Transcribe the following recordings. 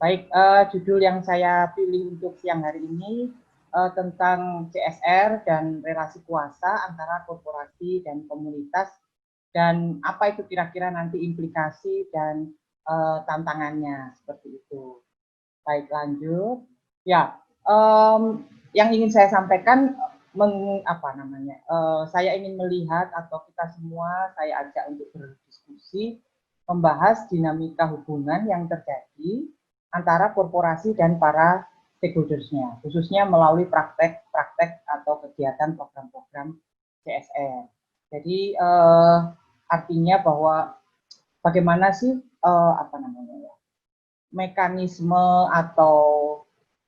Baik, judul yang saya pilih untuk siang hari ini tentang CSR dan relasi kuasa antara korporasi dan komunitas, dan apa itu kira-kira nanti implikasi dan tantangannya, seperti itu. Baik, lanjut. Ya, yang ingin saya sampaikan, saya ingin melihat atau kita semua saya ajak untuk berdiskusi, membahas dinamika hubungan yang terjadi antara korporasi dan para stakeholders-nya, khususnya melalui praktek-praktek atau kegiatan program-program CSR. Jadi artinya bahwa bagaimana sih mekanisme atau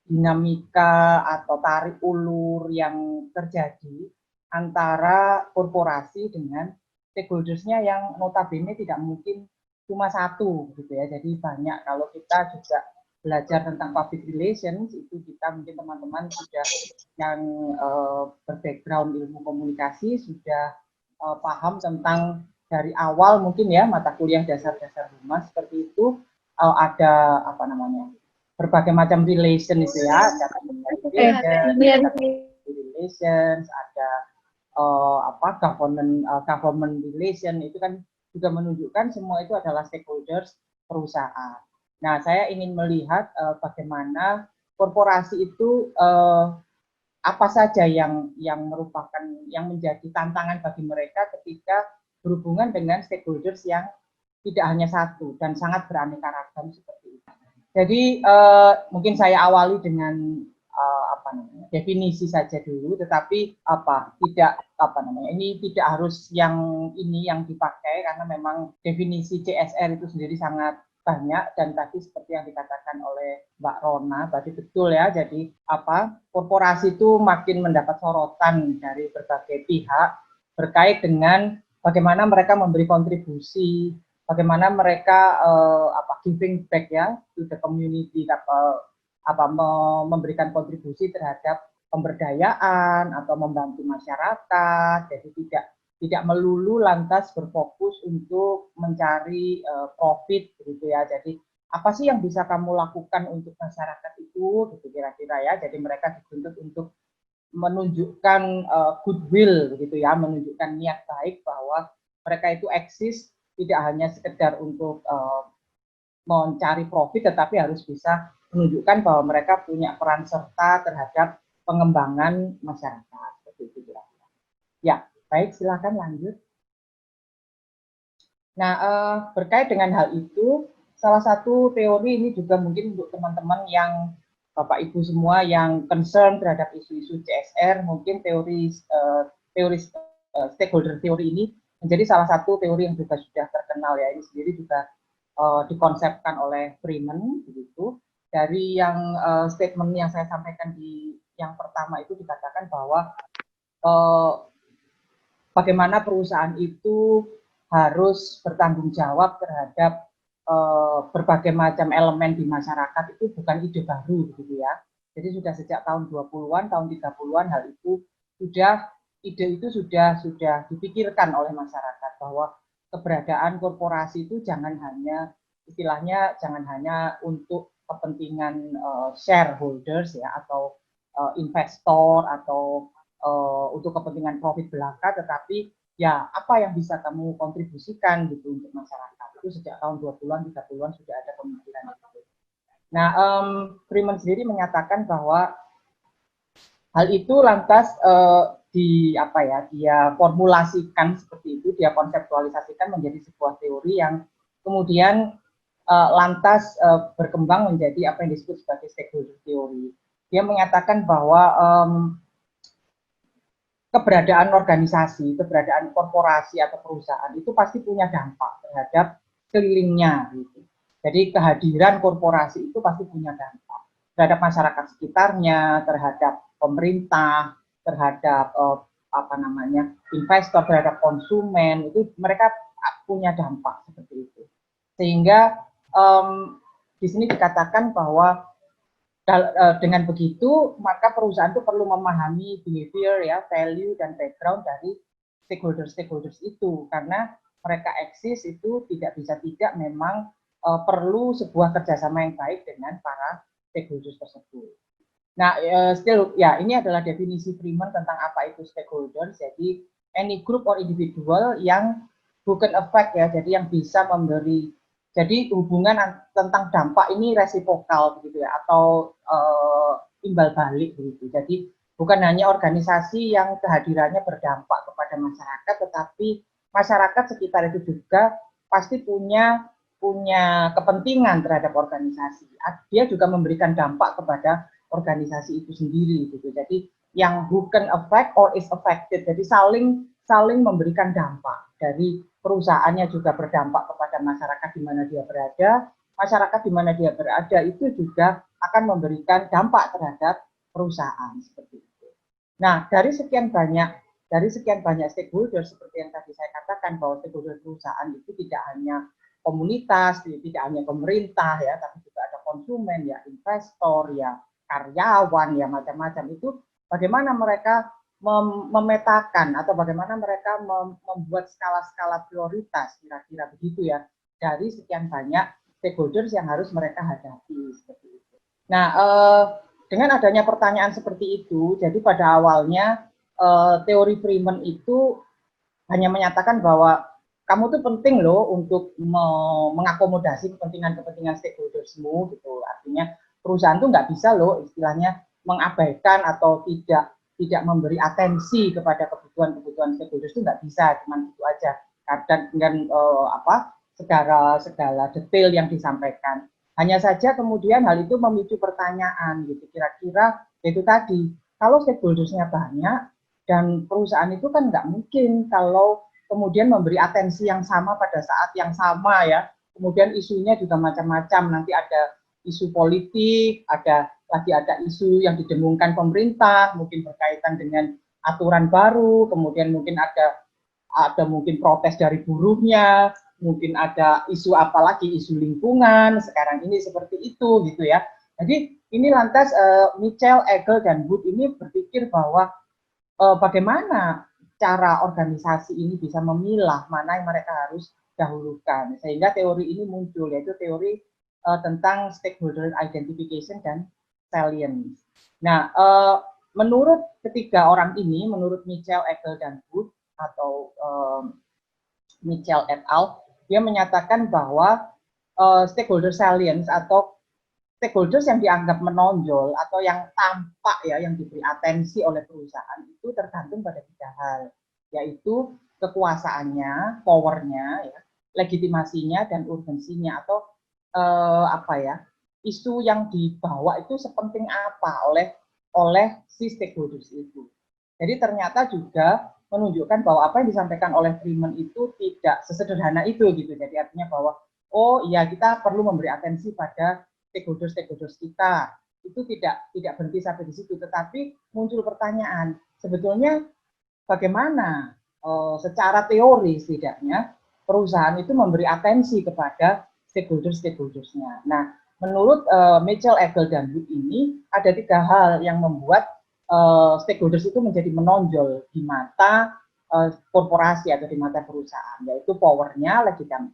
dinamika atau tarik ulur yang terjadi antara korporasi dengan stakeholders-nya yang notabene tidak mungkin cuma satu gitu ya. Jadi banyak, kalau kita juga belajar tentang public relations itu kita mungkin teman-teman sudah yang berbackground ilmu komunikasi sudah paham tentang dari awal mungkin ya mata kuliah dasar-dasar humas seperti itu, ada berbagai macam relation itu ya, ada relations, ada government relation, itu kan juga menunjukkan semua itu adalah stakeholders perusahaan. Nah, saya ingin melihat bagaimana korporasi itu apa saja yang merupakan yang menjadi tantangan bagi mereka ketika berhubungan dengan stakeholders yang tidak hanya satu dan sangat beraneka ragam seperti itu. Jadi mungkin saya awali dengan definisi saja dulu, tetapi ini tidak harus yang ini yang dipakai karena memang definisi CSR itu sendiri sangat banyak, dan tadi seperti yang dikatakan oleh Mbak Rona tadi betul ya. Jadi korporasi itu makin mendapat sorotan dari berbagai pihak berkait dengan bagaimana mereka memberi kontribusi, bagaimana mereka giving back ya to the community, memberikan kontribusi terhadap pemberdayaan atau membantu masyarakat. Jadi tidak melulu lantas berfokus untuk mencari profit gitu ya. Jadi apa sih yang bisa kamu lakukan untuk masyarakat itu gitu kira-kira ya. Jadi mereka dituntut untuk menunjukkan goodwill gitu ya, menunjukkan niat baik bahwa mereka itu eksis tidak hanya sekedar untuk mencari profit, tetapi harus bisa menunjukkan bahwa mereka punya peran serta terhadap pengembangan masyarakat. Seperti itu kira-kira. Ya, baik, silakan lanjut. Nah, berkait dengan hal itu, salah satu teori ini juga mungkin untuk teman-teman yang Bapak Ibu semua yang concern terhadap isu-isu CSR, mungkin teori stakeholder teori ini menjadi salah satu teori yang juga sudah terkenal ya. Ini sendiri juga dikonsepkan oleh Freeman begitu. Dari yang statement yang saya sampaikan di yang pertama itu dikatakan bahwa bagaimana perusahaan itu harus bertanggung jawab terhadap berbagai macam elemen di masyarakat, itu bukan ide baru gitu ya. Jadi sudah sejak tahun 20-an, tahun 30-an hal itu ide itu sudah dipikirkan oleh masyarakat bahwa keberadaan korporasi itu jangan hanya istilahnya jangan hanya untuk kepentingan shareholders ya atau investor atau untuk kepentingan profit belaka, tetapi ya apa yang bisa kamu kontribusikan gitu untuk masyarakat. Itu sejak tahun 20-an, 30-an sudah ada pemikiran itu. Nah, Freeman sendiri menyatakan bahwa hal itu lantas dia formulasikan seperti itu, dia konseptualisasikan menjadi sebuah teori yang kemudian lantas berkembang menjadi apa yang disebut sebagai stakeholder theory. Dia menyatakan bahwa keberadaan organisasi, keberadaan korporasi atau perusahaan itu pasti punya dampak terhadap sekelilingnya gitu. Jadi kehadiran korporasi itu pasti punya dampak terhadap masyarakat sekitarnya, terhadap pemerintah, terhadap investor, terhadap konsumen, itu mereka punya dampak seperti itu. Sehingga di sini dikatakan bahwa dengan begitu maka perusahaan itu perlu memahami behavior ya, value dan background dari stakeholders itu, karena mereka eksis itu tidak bisa tidak memang perlu sebuah kerjasama yang baik dengan para stakeholders tersebut. Nah, still ya ini adalah definisi Freeman tentang apa itu stakeholders. Jadi any group or individual yang bukan effect ya, jadi yang bisa memberi, jadi hubungan tentang dampak ini resipokal begitu ya, atau imbal balik begitu. Jadi bukan hanya organisasi yang kehadirannya berdampak kepada masyarakat, tetapi masyarakat sekitar itu juga pasti punya kepentingan terhadap organisasi. Dia juga memberikan dampak kepada organisasi itu sendiri gitu. Jadi yang who can affect or is affected. Jadi saling memberikan dampak. Dari perusahaannya juga berdampak kepada masyarakat di mana dia berada, masyarakat di mana dia berada itu juga akan memberikan dampak terhadap perusahaan seperti itu. Nah, dari sekian banyak stakeholder seperti yang tadi saya katakan bahwa stakeholder perusahaan itu tidak hanya komunitas, tidak hanya pemerintah ya, tapi juga ada konsumen ya, investor ya, karyawan ya, macam-macam. Itu bagaimana mereka memetakan atau bagaimana mereka membuat skala-skala prioritas, kira-kira begitu ya, dari sekian banyak stakeholders yang harus mereka hadapi seperti itu. Nah, dengan adanya pertanyaan seperti itu, jadi pada awalnya teori Freeman itu hanya menyatakan bahwa kamu tuh penting loh untuk mengakomodasi kepentingan stakeholdersmu gitu. Artinya perusahaan tuh nggak bisa loh istilahnya mengabaikan atau tidak memberi atensi kepada kebutuhan stakeholders itu nggak bisa, cuma itu aja. Kadang dengan segala detail yang disampaikan. Hanya saja kemudian hal itu memicu pertanyaan gitu. Kira-kira itu tadi, kalau stakeholdersnya banyak dan perusahaan itu kan nggak mungkin kalau kemudian memberi atensi yang sama pada saat yang sama ya. Kemudian isunya juga macam-macam, nanti ada isu politik, ada isu yang didengungkan pemerintah, mungkin berkaitan dengan aturan baru, kemudian mungkin ada mungkin protes dari buruhnya, mungkin ada isu apalagi isu lingkungan, sekarang ini seperti itu gitu ya. Jadi ini lantas Mitchell, Egel, dan Wood ini berpikir bahwa bagaimana cara organisasi ini bisa memilah mana yang mereka harus dahulukan. Sehingga teori ini muncul, yaitu teori tentang stakeholder identification dan salience. Nah, menurut ketiga orang ini, menurut Mitchell, Egel, dan Wood, atau Mitchell et al., dia menyatakan bahwa stakeholder salience atau stakeholders yang dianggap menonjol atau yang tampak ya, yang diberi atensi oleh perusahaan itu tergantung pada tiga hal, yaitu kekuasaannya, powernya, ya, legitimasinya dan urgensinya, atau isu yang dibawa itu sepenting apa oleh si stakeholders itu. Jadi ternyata juga menunjukkan bahwa apa yang disampaikan oleh Freeman itu tidak sesederhana itu gitu. Jadi artinya bahwa oh iya, kita perlu memberi atensi pada stakeholders kita. Itu tidak berhenti sampai di situ, tetapi muncul pertanyaan, sebetulnya bagaimana secara teori setidaknya perusahaan itu memberi atensi kepada stakeholders-nya. Nah, menurut Mitchell, Egel, dan Wood ini ada tiga hal yang membuat stakeholders itu menjadi menonjol di mata korporasi atau di mata perusahaan, yaitu powernya,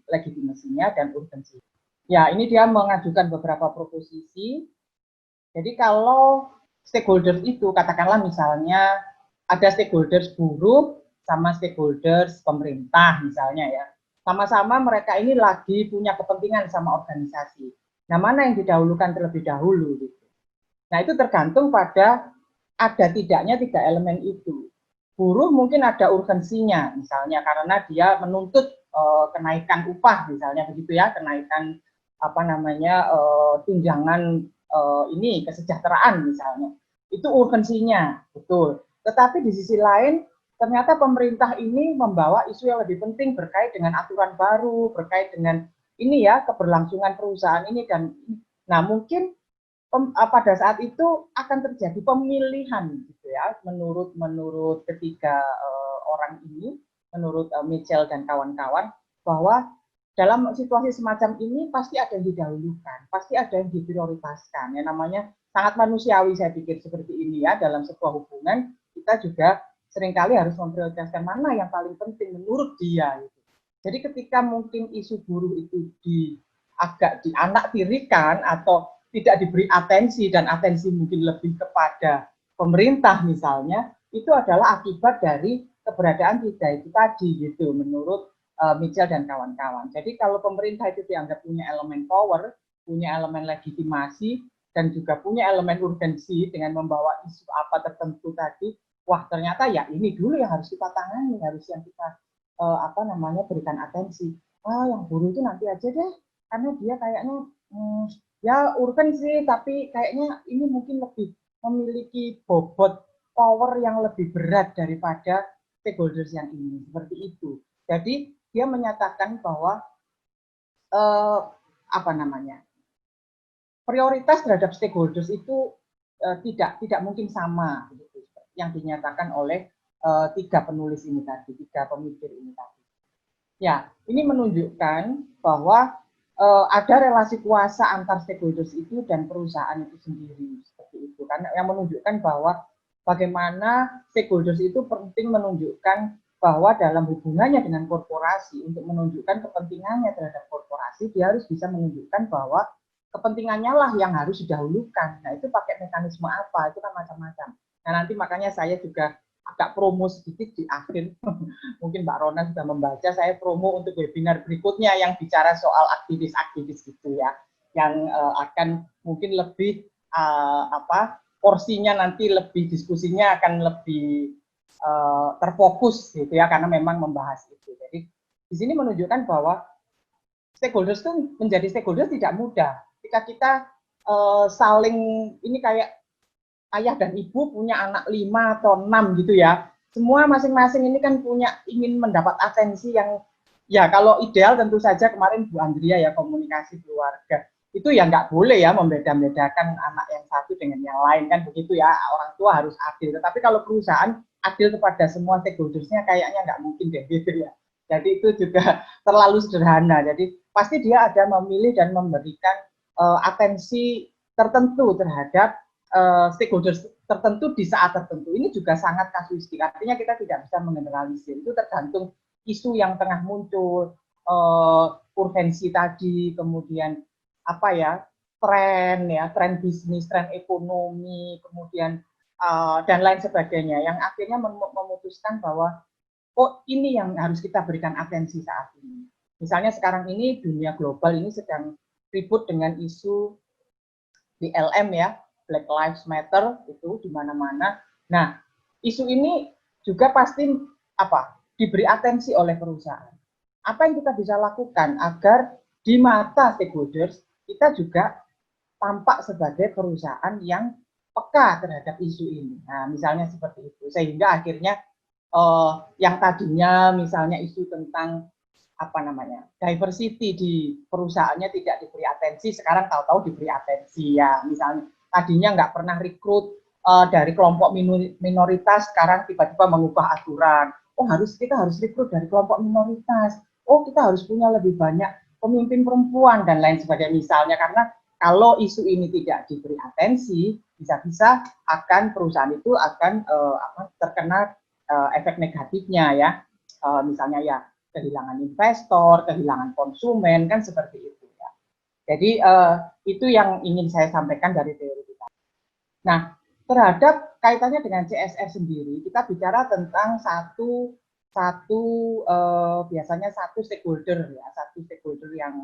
legitimasinya, dan urgensi. Ya, ini dia mengajukan beberapa proposisi. Jadi kalau stakeholders itu, katakanlah misalnya ada stakeholders buruh sama stakeholders pemerintah misalnya ya. Sama-sama mereka ini lagi punya kepentingan sama organisasi. Nah, mana yang didahulukan terlebih dahulu gitu. Nah, itu tergantung pada ada tidaknya tiga elemen itu. Buruh mungkin ada urgensinya misalnya karena dia menuntut kenaikan upah misalnya begitu ya, kenaikan tunjangan ini kesejahteraan misalnya, itu urgensinya betul. Tetapi di sisi lain ternyata pemerintah ini membawa isu yang lebih penting berkait dengan aturan baru, berkait dengan ini ya keberlangsungan perusahaan ini, dan nah mungkin pada saat itu akan terjadi pemilihan gitu ya, menurut ketiga orang ini, menurut Mitchell dan kawan-kawan, bahwa dalam situasi semacam ini pasti ada yang didahulukan, pasti ada yang diprioritaskan. Yang namanya sangat manusiawi saya pikir seperti ini ya, dalam sebuah hubungan kita juga seringkali harus memprioritaskan mana yang paling penting menurut dia. Gitu. Jadi ketika mungkin isu buruh itu agak dianaktirikan atau tidak diberi atensi dan atensi mungkin lebih kepada pemerintah misalnya, itu adalah akibat dari keberadaan tiga itu tadi gitu menurut Mitchell dan kawan-kawan. Jadi kalau pemerintah itu dianggap punya elemen power, punya elemen legitimasi, dan juga punya elemen urgensi dengan membawa isu apa tertentu tadi, wah ternyata ya ini dulu yang harus kita tangani, harus yang kita berikan atensi. Yang buruh itu nanti aja deh, karena dia kayaknya ya urgen sih, tapi kayaknya ini mungkin lebih memiliki bobot power yang lebih berat daripada stakeholders yang ini, seperti itu. Jadi dia menyatakan bahwa prioritas terhadap stakeholders itu tidak mungkin sama, gitu, yang dinyatakan oleh tiga penulis ini tadi, tiga pemikir ini tadi. Ya, ini menunjukkan bahwa ada relasi kuasa antar stakeholders itu dan perusahaan itu sendiri, seperti itu. Karena yang menunjukkan bahwa bagaimana stakeholders itu penting menunjukkan bahwa dalam hubungannya dengan korporasi, untuk menunjukkan kepentingannya terhadap korporasi, dia harus bisa menunjukkan bahwa kepentingannya lah yang harus didahulukan. Nah, itu pakai mekanisme apa? Itu kan macam-macam. Nah, nanti makanya saya juga agak promo sedikit di akhir. Mungkin Mbak Rona sudah membaca, saya promo untuk webinar berikutnya yang bicara soal aktivis-aktivis gitu ya. Yang akan mungkin lebih porsinya nanti lebih diskusinya akan lebih terfokus gitu ya, karena memang membahas itu. Jadi di sini menunjukkan bahwa stakeholders itu menjadi stakeholders tidak mudah. Ketika kita saling ini kayak ayah dan ibu punya anak 5 atau 6 gitu ya. Semua masing-masing ini kan ingin mendapat atensi yang ya kalau ideal tentu saja kemarin Bu Andrea ya komunikasi keluarga. Itu ya nggak boleh ya membeda-bedakan anak yang satu dengan yang lain kan begitu ya. Orang tua harus adil. Tetapi kalau perusahaan adil kepada semua stakeholdersnya kayaknya nggak mungkin deh gitu ya. Jadi itu juga terlalu sederhana. Jadi pasti dia ada memilih dan memberikan atensi tertentu terhadap stakeholders tertentu di saat tertentu. Ini juga sangat kasuistik. Artinya kita tidak bisa mengeneralisir. Itu tergantung isu yang tengah muncul, urgensi tadi, kemudian tren bisnis, tren ekonomi, kemudian dan lain sebagainya, yang akhirnya memutuskan bahwa ini yang harus kita berikan atensi saat ini. Misalnya sekarang ini dunia global ini sedang ribut dengan isu BLM ya, Black Lives Matter itu di mana-mana. Nah, isu ini juga pasti diberi atensi oleh perusahaan. Apa yang kita bisa lakukan agar di mata stakeholders kita juga tampak sebagai perusahaan yang peka terhadap isu ini. Nah, misalnya seperti itu. Sehingga akhirnya yang tadinya misalnya isu tentang diversity di perusahaannya tidak diberi atensi, sekarang tahu-tahu diberi atensi ya. Misalnya tadinya nggak pernah rekrut dari kelompok minoritas, sekarang tiba-tiba mengubah aturan. Kita harus rekrut dari kelompok minoritas. Kita harus punya lebih banyak pemimpin perempuan dan lain sebagainya misalnya, karena kalau isu ini tidak diberi atensi, bisa-bisa perusahaan itu akan terkena efek negatifnya ya. Misalnya ya kehilangan investor, kehilangan konsumen, kan seperti itu ya. Jadi itu yang ingin saya sampaikan dari teori kita. Nah, terhadap kaitannya dengan CSR sendiri, kita bicara tentang biasanya satu stakeholder ya, satu stakeholder yang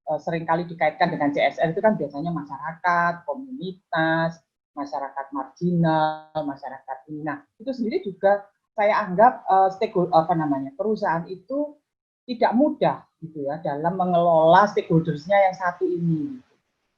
seringkali dikaitkan dengan CSR itu kan biasanya masyarakat, komunitas, masyarakat marginal, masyarakat ini. Nah, itu sendiri juga saya anggap perusahaan itu tidak mudah gitu ya dalam mengelola stakeholdersnya yang satu ini.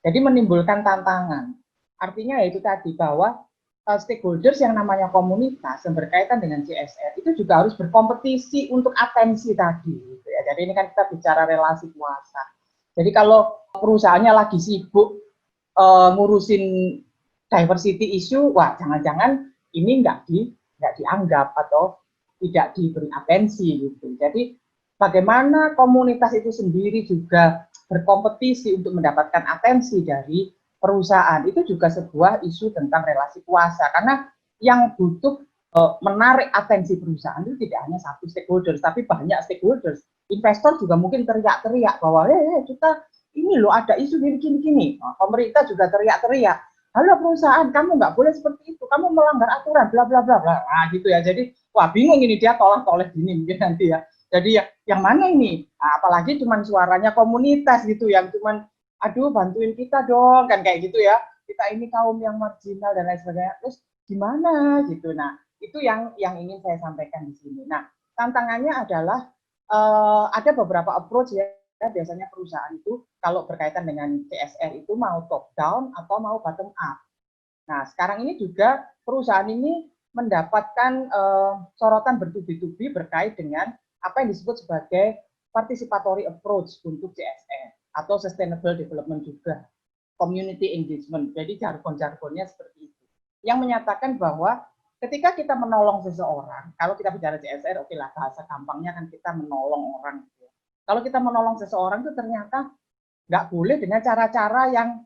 Jadi menimbulkan tantangan. Artinya yaitu tadi bahwa stakeholders yang namanya komunitas yang berkaitan dengan CSR itu juga harus berkompetisi untuk atensi tadi. Gitu ya. Jadi ini kan kita bicara relasi kuasa. Jadi kalau perusahaannya lagi sibuk ngurusin diversity issue, wah jangan-jangan ini nggak dianggap atau tidak diberi atensi gitu. Jadi bagaimana komunitas itu sendiri juga berkompetisi untuk mendapatkan atensi dari perusahaan, itu juga sebuah isu tentang relasi kuasa, karena yang butuh menarik atensi perusahaan itu tidak hanya satu stakeholders, tapi banyak stakeholders investor juga mungkin teriak-teriak bahwa kita ini loh ada isu gini-gini. Nah, pemerintah juga teriak-teriak. Halo perusahaan, kamu nggak boleh seperti itu, kamu melanggar aturan, bla bla bla bla. Nah, gitu ya. Jadi, wah bingung ini dia tolak-tolak gini mungkin nanti ya. Jadi ya, yang mana ini? Nah, apalagi cuman suaranya komunitas gitu, yang cuman, aduh bantuin kita dong, kan kayak gitu ya. Kita ini kaum yang marginal dan lain sebagainya. Terus gimana gitu? Nah, itu yang ingin saya sampaikan di sini. Nah, tantangannya adalah ada beberapa approach ya. Biasanya perusahaan itu kalau berkaitan dengan CSR itu mau top down atau mau bottom up. Nah, sekarang ini juga perusahaan ini mendapatkan sorotan bertubi-tubi berkait dengan apa yang disebut sebagai participatory approach untuk CSR atau sustainable development juga, community engagement. Jadi jargon-jargonnya seperti itu. Yang menyatakan bahwa ketika kita menolong seseorang, kalau kita bicara CSR, oke lah bahasa gampangnya kan kita menolong orang. Kalau kita menolong seseorang itu ternyata nggak boleh dengan cara-cara yang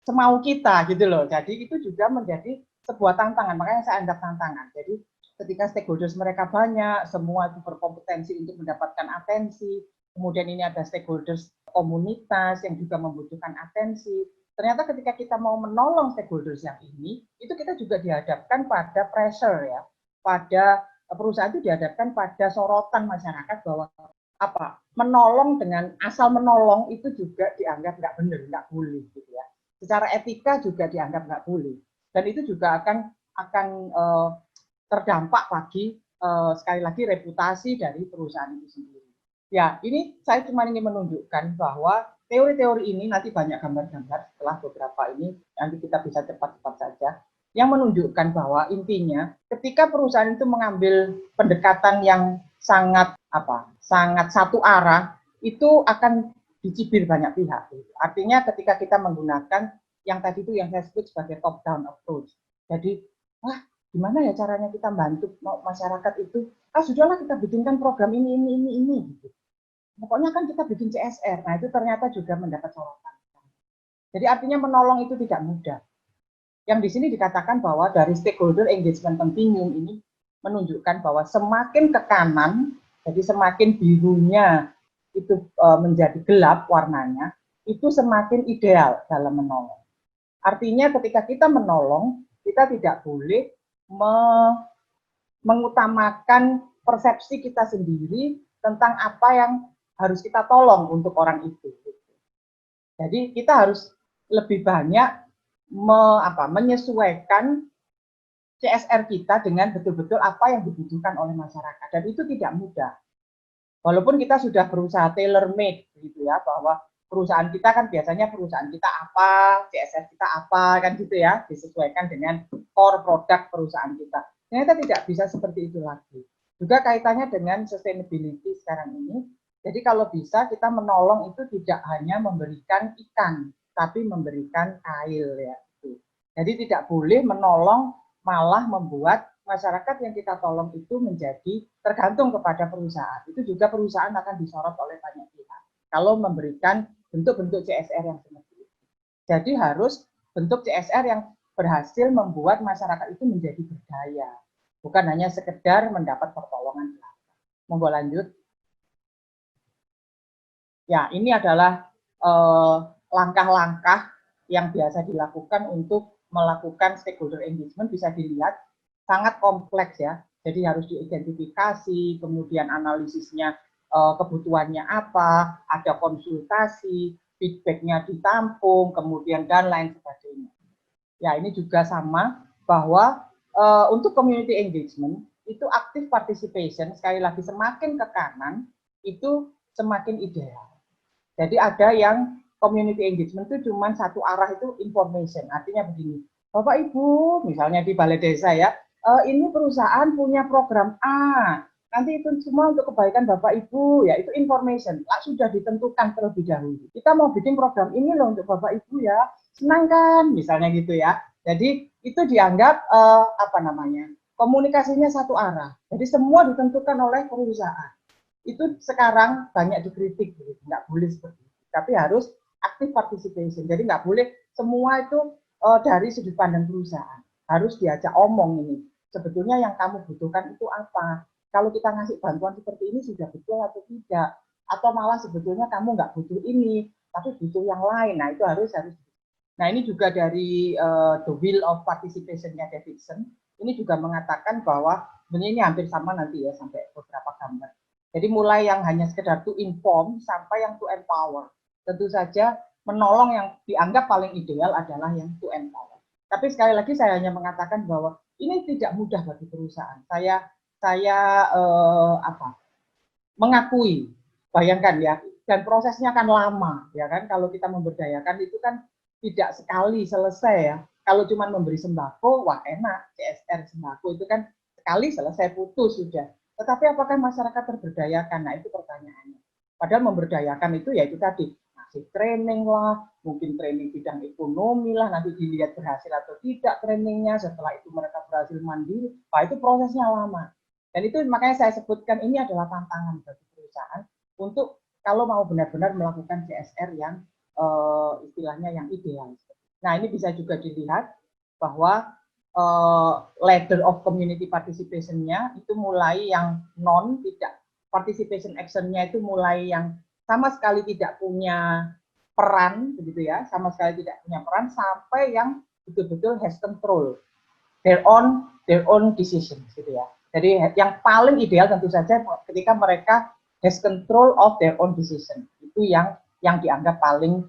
semau kita gitu loh. Jadi itu juga menjadi sebuah tantangan, makanya saya anggap tantangan. Jadi ketika stakeholders mereka banyak, semua itu berkompetensi untuk mendapatkan atensi, kemudian ini ada stakeholders komunitas yang juga membutuhkan atensi. Ternyata ketika kita mau menolong stakeholders yang ini, itu kita juga dihadapkan pada pressure ya, pada perusahaan itu dihadapkan pada sorotan masyarakat bahwa apa menolong dengan asal menolong itu juga dianggap nggak benar, nggak boleh gitu ya. Secara etika juga dianggap nggak boleh dan itu juga akan terdampak bagi sekali lagi reputasi dari perusahaan itu sendiri. Ya, ini saya cuma ingin menunjukkan bahwa teori-teori ini nanti banyak gambar-gambar setelah beberapa ini nanti kita bisa cepat-cepat saja yang menunjukkan bahwa intinya ketika perusahaan itu mengambil pendekatan yang sangat sangat satu arah itu akan dicibir banyak pihak. Artinya ketika kita menggunakan yang tadi itu yang saya sebut sebagai top down approach. Jadi, wah gimana ya caranya kita bantu masyarakat itu? Sudahlah kita bikinkan program ini gitu. Pokoknya kan kita bikin CSR. Nah, itu ternyata juga mendapat sorotan. Jadi artinya menolong itu tidak mudah. Yang di sini dikatakan bahwa dari stakeholder engagement continuum ini menunjukkan bahwa semakin ke kanan, jadi semakin birunya itu menjadi gelap warnanya, itu semakin ideal dalam menolong. Artinya ketika kita menolong, kita tidak boleh mengutamakan persepsi kita sendiri tentang apa yang harus kita tolong untuk orang itu. Jadi kita harus lebih banyak menyesuaikan CSR kita dengan betul-betul apa yang dibutuhkan oleh masyarakat. Dan itu tidak mudah. Walaupun kita sudah berusaha tailor-made gitu ya, bahwa perusahaan kita kan biasanya perusahaan kita apa, CSR kita apa, kan gitu ya, disesuaikan dengan core produk perusahaan kita. Ternyata tidak bisa seperti itu lagi. Juga kaitannya dengan sustainability sekarang ini. Jadi kalau bisa kita menolong itu tidak hanya memberikan ikan, tapi memberikan kail ya. Jadi tidak boleh menolong malah membuat masyarakat yang kita tolong itu menjadi tergantung kepada perusahaan. Itu juga perusahaan akan disorot oleh banyak pihak kalau memberikan bentuk-bentuk CSR yang seperti itu. Jadi harus bentuk CSR yang berhasil membuat masyarakat itu menjadi berdaya, bukan hanya sekedar mendapat pertolongan. Monggo lanjut. Ya, ini adalah langkah-langkah yang biasa dilakukan untuk melakukan stakeholder engagement. Bisa dilihat sangat kompleks ya. Jadi harus diidentifikasi, kemudian analisisnya kebutuhannya apa, ada konsultasi, feedbacknya ditampung, kemudian dan lain sebagainya. Ya, ini juga sama bahwa untuk community engagement itu active participation, sekali lagi semakin ke kanan itu semakin ideal. Jadi ada yang community engagement itu cuma satu arah itu information. Artinya begini, Bapak Ibu, misalnya di balai desa ya, ini perusahaan punya program A, nanti itu semua untuk kebaikan Bapak Ibu, ya itu information. Sudah ditentukan terlebih dahulu. Kita mau bikin program ini loh untuk Bapak Ibu ya, senang kan, misalnya gitu ya. Jadi itu dianggap komunikasinya satu arah. Jadi semua ditentukan oleh perusahaan. Itu sekarang banyak dikritik, nggak boleh seperti itu. Tapi harus active participation. Jadi nggak boleh semua itu dari sudut pandang perusahaan. Harus diajak omong ini. Sebetulnya yang kamu butuhkan itu apa? kalau kita ngasih bantuan seperti ini sudah betul atau tidak, atau malah sebetulnya kamu nggak butuh ini, tapi butuh yang lain. Nah, itu harus. Nah, ini juga dari The Will of Participation-nya Davidson, ini juga mengatakan bahwa sebenarnya ini hampir sama nanti ya sampai beberapa gambar. Jadi mulai yang hanya sekedar to inform sampai yang to empower. Tentu saja menolong yang dianggap paling ideal adalah yang to empower. Tapi sekali lagi saya hanya mengatakan bahwa ini tidak mudah bagi perusahaan. Saya mengakui, bayangkan ya, dan prosesnya kan lama, ya kan? Kalau kita memberdayakan itu kan tidak sekali selesai ya. Kalau cuma memberi sembako, wah enak, CSR sembako itu kan sekali selesai putus sudah. Tetapi apakah masyarakat terberdayakan? Nah, itu pertanyaannya. Padahal memberdayakan itu ya itu tadi, ngasih training lah, mungkin training bidang ekonomi lah, nanti dilihat berhasil atau tidak trainingnya, setelah itu mereka berhasil mandiri, wah itu prosesnya lama. Dan itu makanya saya sebutkan ini adalah tantangan bagi perusahaan untuk kalau mau benar-benar melakukan CSR yang istilahnya yang ideal. Nah, ini bisa juga dilihat bahwa ladder of community participation-nya itu mulai yang non, tidak participation action-nya itu mulai yang sama sekali tidak punya peran, begitu ya, sama sekali tidak punya peran, sampai yang betul-betul has control their own decision, gitu ya. Jadi yang paling ideal tentu saja ketika mereka has control of their own decision, itu yang dianggap paling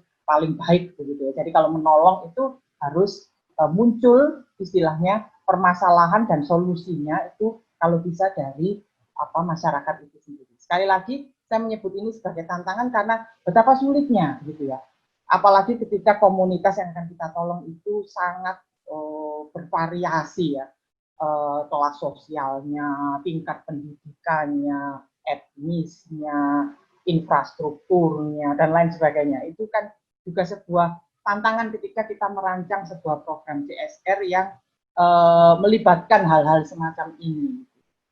baik, begitu ya. Jadi kalau menolong itu harus muncul istilahnya permasalahan dan solusinya itu kalau bisa dari masyarakat itu sendiri. Sekali lagi saya menyebut ini sebagai tantangan karena betapa sulitnya, gitu ya. Apalagi ketika komunitas yang akan kita tolong itu sangat bervariasi ya, kelas sosialnya, tingkat pendidikannya, etnisnya, infrastrukturnya, dan lain sebagainya. Itu kan juga sebuah tantangan ketika kita merancang sebuah program CSR yang melibatkan hal-hal semacam ini.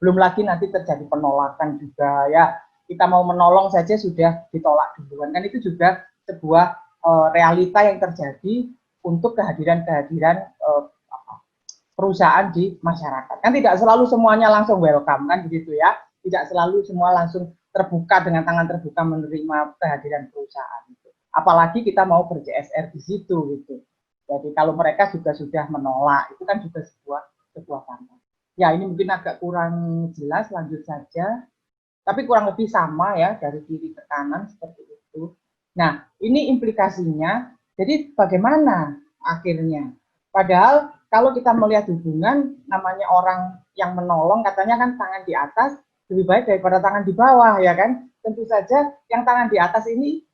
Belum lagi nanti terjadi penolakan juga ya. Kita mau menolong saja sudah ditolak duluan. Kan itu juga sebuah realita yang terjadi untuk kehadiran perusahaan di masyarakat. Kan tidak selalu semuanya langsung welcome kan begitu ya. Tidak selalu semua langsung terbuka dengan tangan terbuka menerima kehadiran perusahaan. Apalagi kita mau ber-CSR di situ gitu. Jadi kalau mereka juga sudah menolak, itu kan juga sebuah tantangan. Ya ini mungkin agak kurang jelas, lanjut saja. Tapi kurang lebih sama ya dari kiri ke kanan seperti itu. Nah ini implikasinya. Jadi bagaimana akhirnya? Padahal kalau kita melihat hubungan, namanya orang yang menolong katanya kan tangan di atas lebih baik daripada tangan di bawah ya kan. Tentu saja yang tangan di atas ini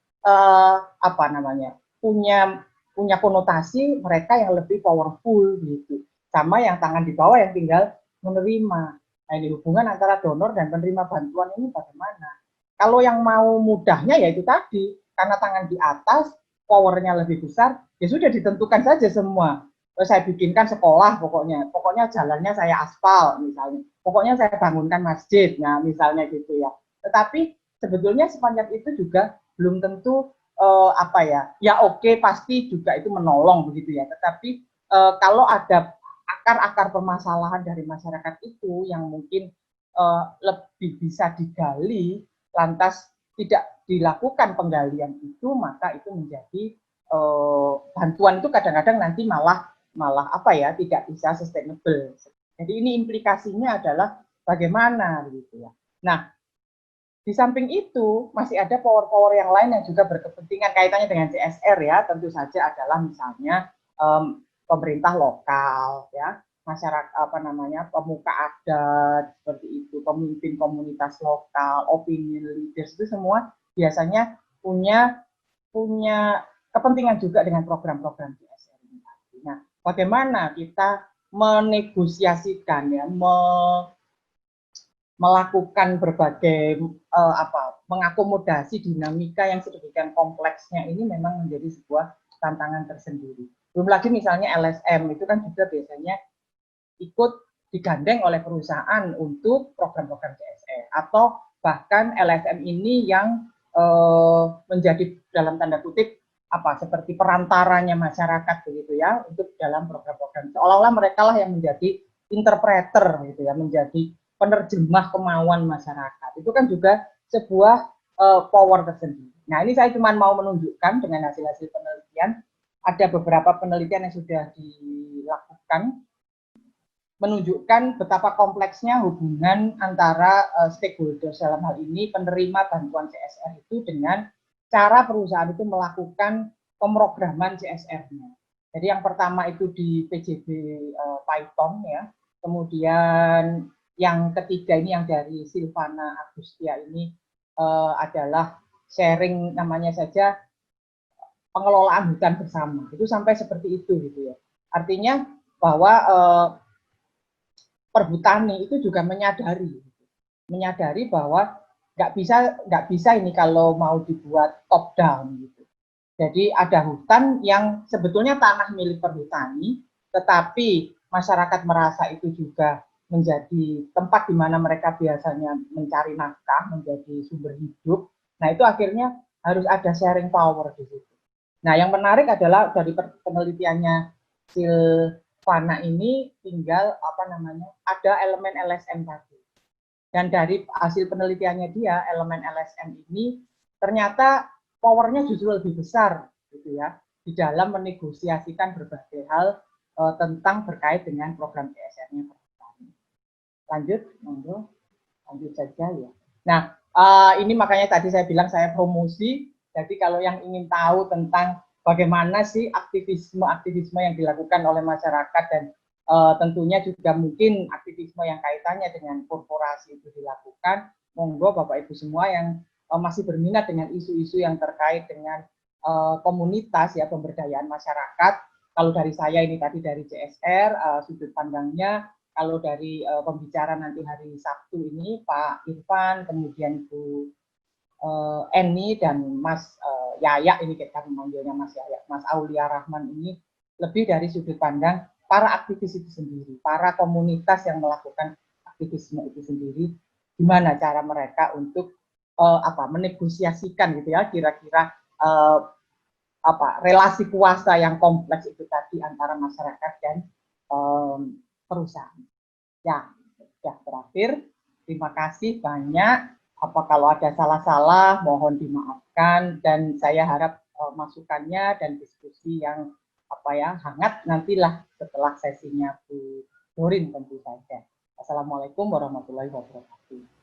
punya konotasi mereka yang lebih powerful gitu. Sama yang tangan di bawah yang tinggal menerima. Nah, ini hubungan antara donor dan penerima bantuan ini bagaimana? Kalau yang mau mudahnya ya itu tadi, karena tangan di atas, powernya lebih besar, ya sudah ditentukan saja semua. Saya bikinkan sekolah pokoknya jalannya saya aspal misalnya, pokoknya saya bangunkan masjid, nah misalnya gitu ya. Tetapi sebetulnya sepanjang itu juga belum tentu ya oke, pasti juga itu menolong begitu ya. Tetapi kalau ada akar-akar permasalahan dari masyarakat itu yang mungkin lebih bisa digali, lantas tidak dilakukan penggalian itu, maka itu menjadi bantuan itu kadang-kadang nanti malah tidak bisa sustainable. Jadi ini implikasinya adalah bagaimana gitu ya. Nah, di samping itu masih ada power-power yang lain yang juga berkepentingan kaitannya dengan CSR ya. Tentu saja adalah misalnya pemerintah lokal ya, masyarakat pemuka adat seperti itu, pemimpin komunitas lokal, opinion leaders itu semua biasanya punya kepentingan juga dengan program-program CSR ini. Nah, bagaimana kita menegosiasikan ya, melakukan berbagai mengakomodasi dinamika yang sedemikian kompleksnya ini memang menjadi sebuah tantangan tersendiri. Belum lagi misalnya LSM itu kan juga biasanya ikut digandeng oleh perusahaan untuk program-program CSR, atau bahkan LSM ini yang menjadi dalam tanda kutip seperti perantaranya masyarakat begitu ya untuk dalam program-program, seolah-olah mereka lah yang menjadi interpreter gitu ya, menjadi penerjemah kemauan masyarakat. Itu kan juga sebuah power tersendiri. Nah, ini saya cuma mau menunjukkan dengan hasil-hasil penelitian, ada beberapa penelitian yang sudah dilakukan menunjukkan betapa kompleksnya hubungan antara stakeholder dalam hal ini penerima bantuan CSR itu dengan cara perusahaan itu melakukan pemrograman CSR-nya. Jadi yang pertama itu di PJB Python ya, kemudian yang ketiga ini yang dari Silvana Agustia ini adalah sharing namanya saja pengelolaan hutan bersama. Itu sampai seperti itu gitu ya. Artinya bahwa perhutani itu juga menyadari bahwa nggak bisa ini kalau mau dibuat top down gitu. Jadi ada hutan yang sebetulnya tanah milik perhutani, tetapi masyarakat merasa itu juga menjadi tempat di mana mereka biasanya mencari nafkah, menjadi sumber hidup. Nah itu akhirnya harus ada sharing power di situ. Nah yang menarik adalah dari penelitiannya Silvana ini tinggal ada elemen LSM tadi. Dan dari hasil penelitiannya dia, elemen LSM ini ternyata powernya justru lebih besar gitu ya di dalam menegosiasikan berbagai hal tentang berkait dengan program CSR-nya. Lanjut saja ya. Nah, ini makanya tadi saya bilang saya promosi. Jadi kalau yang ingin tahu tentang bagaimana sih aktivisme yang dilakukan oleh masyarakat dan tentunya juga mungkin aktivisme yang kaitannya dengan korporasi itu dilakukan, monggo Bapak Ibu semua yang masih berminat dengan isu-isu yang terkait dengan komunitas ya pemberdayaan masyarakat. Kalau dari saya ini tadi dari CSR sudut pandangnya, kalau dari pembicara nanti hari Sabtu ini Pak Irfan, kemudian Bu Eni dan Mas Yaya, ini kita memanggilnya Mas Yaya, Mas Aulia Rahman ini lebih dari sudut pandang para aktivis itu sendiri, para komunitas yang melakukan aktivisme itu sendiri, gimana cara mereka untuk menegosiasikan gitu ya, kira-kira relasi kuasa yang kompleks itu tadi antara masyarakat dan perusahaan. Ya, sudah terakhir. Terima kasih banyak. Kalau ada salah-salah, mohon dimaafkan. Dan saya harap masukannya dan diskusi yang hangat nantilah setelah sesinya Bu Dorin tentu saja. Assalamualaikum warahmatullahi wabarakatuh.